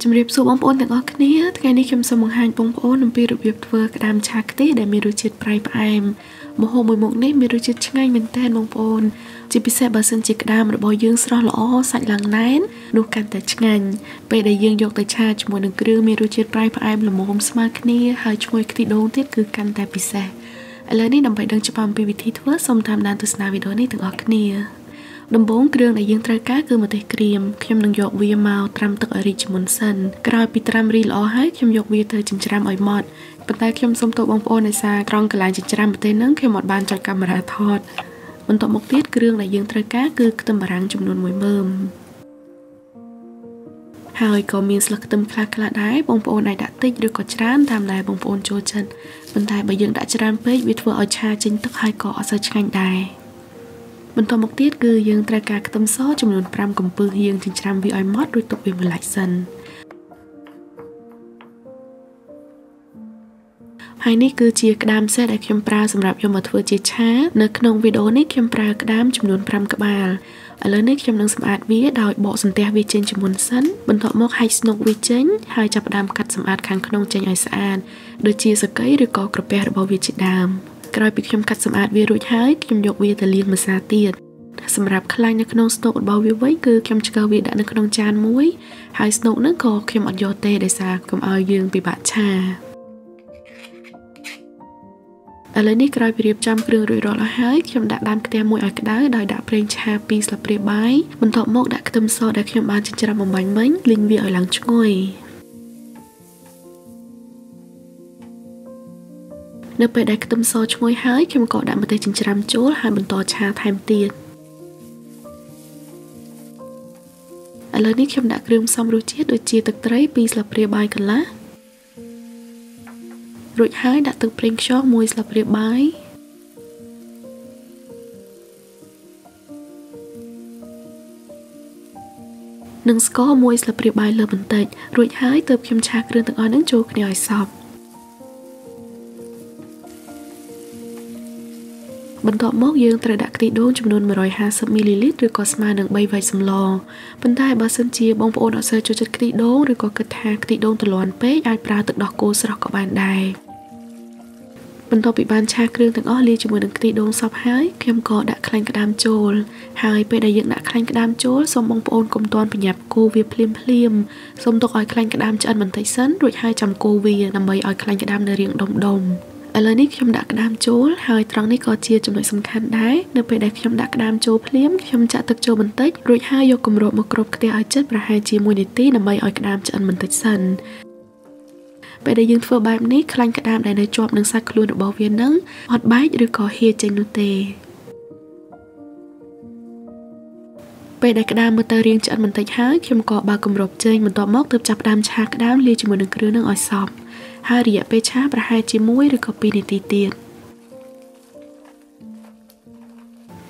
ជំរាបសួរបងប្អូនទាំងអស់គ្នាថ្ងៃនេះខ្ញុំសូមបង្ហាញបងប្អូនអំពីរបៀបធ្វើក្តាមឆាខ្ទិះដែលមានរសជាតិប្រៃផ្អែមម្ហូបមួយមុខនេះមានរសជាតិឆ្ងាញ់មែនទែនបងប្អូនជាពិសេសបើសិនជាក្តាមរបស់យើងស្រស់ល្អសាច់ឡើងណែននោះកាន់តែឆ្ងាញ់ពេលដែលយើងយកទៅឆាជាមួយនឹងគ្រឿងមានរសជាតិប្រៃផ្អែមល្មមស្មើគ្នាហើយឈ្ងុយខ្ទិះដូងទៀតគឺកាន់តែពិសេសឥឡូវនេះដើម្បីដឹងច្បាស់អំពីវិធីធ្វើសូមតាមដានទស្សនាវីដេអូនេះទាំងអស់គ្នាដំបូងគ្រឿងដែលយើងត្រូវការគឺម្ទេសក្រៀមខ្ញុំនឹងយកវាមកត្រាំទឹកឲ្យរីកជាមុនសិនក្រោយពីត្រាំរីល្អហើយខ្ញុំយកវាទៅចិញ្ច្រាំឲ្យម៉ត់ប៉ុន្តែខ្ញុំសូមទោសបងប្អូនដោយសារត្រង់កន្លែងចិញ្ច្រាំម្ទេសហ្នឹងខ្ញុំអត់បានចាត់កាមេរ៉ាថតបន្ទាប់មកទៀតគ្រឿងដែលយើងត្រូវការគឺខ្ទឹមបារាំងចំនួន1មើមហើយក៏មានស្លឹកខ្ទឹមខ្លះៗដែរបងប្អូនអាចដាក់តិចឬក៏ច្រើនតាមដែលបងប្អូនចូលចិត្តប៉ុន្តែបើយើងដាក់ច្រើនពេកវាធ្វើឲ្យឆាចេញទឹកហើយក៏អត់សូវឆ្ងាញ់ដែរបន្ទាប់មកទៀតគឺយើងត្រូវការខ្ទឹមសចំនួន5កំពឹសយើងចិញ្ច្រាំវាឲ្យម៉ត់រួចទុកវាមួយឡែកសិនហើយនេះគឺជាក្តាមសេះដែលខ្ញុំប្រើសម្រាប់យកមកធ្វើជាឆានៅក្នុងវីដេអូនេះខ្ញុំប្រើក្តាមចំនួន5ក្បាលឥឡូវនេះខ្ញុំនឹងសម្អាតវាដោយបកសន្ទះវាចេញជាមុនសិនបន្ទាប់មកហែកស្នុកវាចេញហើយចាប់ផ្ដើមកាត់សម្អាតខាងក្នុងចេញឲ្យស្អាតដូចជាសកៃឬក៏ក្រពះរបស់វាជាដើមក្រោយពីខ្ញុំកាត់សម្អាតវារួចហើយខ្ញុំយកវាទៅលាងម្សៅទៀតសម្រាប់ខ្លាញ់នៅក្នុងស្នូករបស់វាវិញគឺខ្ញុំឆ្កឹះវាដាក់នៅក្នុងចានមួយហើយស្នូកហ្នឹងក៏ខ្ញុំអត់យកទេដោយសារកុំឲ្យយើងពិបាកឆាឥឡូវនេះក្រោយពីរៀបចំគ្រឿងរួចរាល់អស់ហើយខ្ញុំដាក់ដាំខ្ទះមួយឲ្យក្តៅដោយដាក់ប្រេងឆា2ស្លាបព្រាបាយបន្ទាប់មកដាក់ខ្ទឹមសដែលខ្ញុំបានចិញ្ច្រាំបំបាញ់មិញលីងវាឲ្យឡើងឈ្ងុយនៅពេលដែលខ្ទឹមសឈ្ងុយហើយខ្ញុំក៏ដាក់ម្ទេសចិញ្ច្រាំចូលហើយបន្តឆាថែមទៀតឥឡូវនេះខ្ញុំដាក់គ្រឿងផ្សំរសជាតិដូចជាទឹកត្រី2ស្លាបព្រាបាយកន្លះរួចហើយដាក់ទឹកប្រេងខ្យង1ស្លាបព្រាបាយនិងស្ករ1ស្លាបព្រាបាយលើបន្តិចរួចហើយទើបខ្ញុំឆាគ្រឿងទាំងអស់ហ្នឹងចូលគ្នាឲ្យសព្វបន្ទាប់មកយើងត្រូវដាក់ខ្ទិះដូងចំនួន150មីលីលីត្រឬក៏ស្មើនឹង3វែកសម្លប៉ុន្តែបើសិនជាបងប្អូនអត់សូវចូលចិត្តខ្ទិះដូងឬក៏គិតថាខ្ទិះដូងទលាន់ពេកអាចប្រើទឹកដោះគោស្រស់ក៏បានដែរបន្ទាប់ពីបានឆាគ្រឿងទាំងអស់លាយជាមួយនឹងខ្ទិះដូងសព្វហើយខ្ញុំក៏ដាក់ខ្លាញ់ក្តាមចូលហើយពេលដែលយើងដាក់ខ្លាញ់ក្តាមចូលសូមបងប្អូនកុំទាន់ប្រញាប់កូរវាភ្លាមសូមទុកឲ្យខ្លាញ់ក្តាមឆ្អិនបន្តិចសិនរួចហើយចាំកូរវាដើម្បីឲ្យខ្លាញ់ក្តាមនៅរាងដុំឥឡូវនេះខ្ញុំដាក់ក្តាមចូលហើយត្រង់នេះក៏ជាចំណុចសំខាន់ដែរនៅពេលដែលខ្ញុំដាក់ក្តាមចូលភ្លាមខ្ញុំចាក់ទឹកចូលបន្តិចរួចហើយយកគម្របមកគ្របខ្ទះឲ្យជិតប្រហែលជា1នាទីដើម្បីឲ្យក្តាមឆ្អិនបន្តិចសិនពេលដែលយើងធ្វើបែបនេះខ្លាញ់ក្តាមដែលនៅជាប់នឹងសាច់ខ្លួនរបស់វានឹងអត់បែកឬក៏ហៀចេញនោះទេពេលដែលក្តាមមើលទៅរាងឆ្អិនបន្តិចហើយខ្ញុំក៏បើកគម្របចេញបន្ទាប់មកទើបចាប់ផ្ដើមឆាក្តាមលាយជាមួយនឹងគ្រឿងនឹងឲ្យសព្វហើយរយៈពេលឆាប្រហែលជា1ឬក៏2នាទីទៀត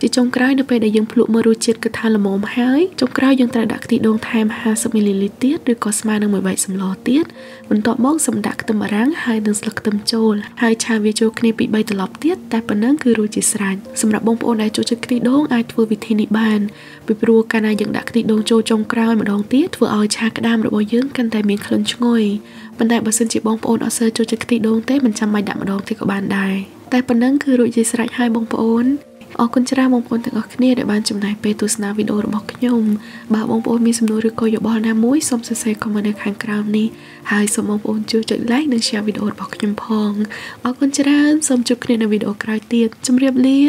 ជាចុងក្រោយនៅពេលដែលយើងភ្លក់មើលរសជាតិគឺថាល្មមហើយចុងក្រោយយើងត្រូវដាក់ខ្ទិះដូងថែម50មីលីលីត្រទៀតឬក៏ស្មើនឹង1វែកសម្លទៀតបន្ទាប់មកសម្ដាក់ខ្ទឹមបារាំងហើយនិងស្លឹកខ្ទឹមចូលហើយឆាវាចូលគ្នាពី3ត្រឡប់ទៀតតែប៉ុណ្ណឹងគឺរួចជាស្រេចសម្រាប់បងប្អូនដែលចូលចិត្តខ្ទិះដូងអាចធ្វើវិធីនេះបានពីព្រោះកាលណាយើងដាក់ខ្ទិះដូងចូលចុងក្រោយម្ដងទៀតធ្វើឲ្យឆាក្តាមរបស់យើងកាន់តែមានក្លិនឈ្ងុយប៉ុន្តែបើសិនជាបងប្អូនអត់សូវចូលចិត្តខ្ទិះដូងទេមិនចាំបាច់ដាក់ម្ដងទៀតក៏បានដែរតែប៉ុណ្ណឹងគឺរួចជាស្រេចហើយបងប្អូនអរគុណច្រើនបងប្អូនទាំងអស់គ្នាដែលបានចំណាយពេលទស្សនាវីដេអូរបស់ខ្ញុំបើបងប្អូនមានសំណួរឬក៏យោបល់ណាមួយសូមសរសេរខមមិននៅខាងក្រោមនេះហើយសូមបងប្អូនជួយចុច like និង share វីដេអូរបស់ខ្ញុំផងអរគុណច្រើនសូមជួបគ្នានៅវីដេអូក្រោយទៀតជម្រាបលា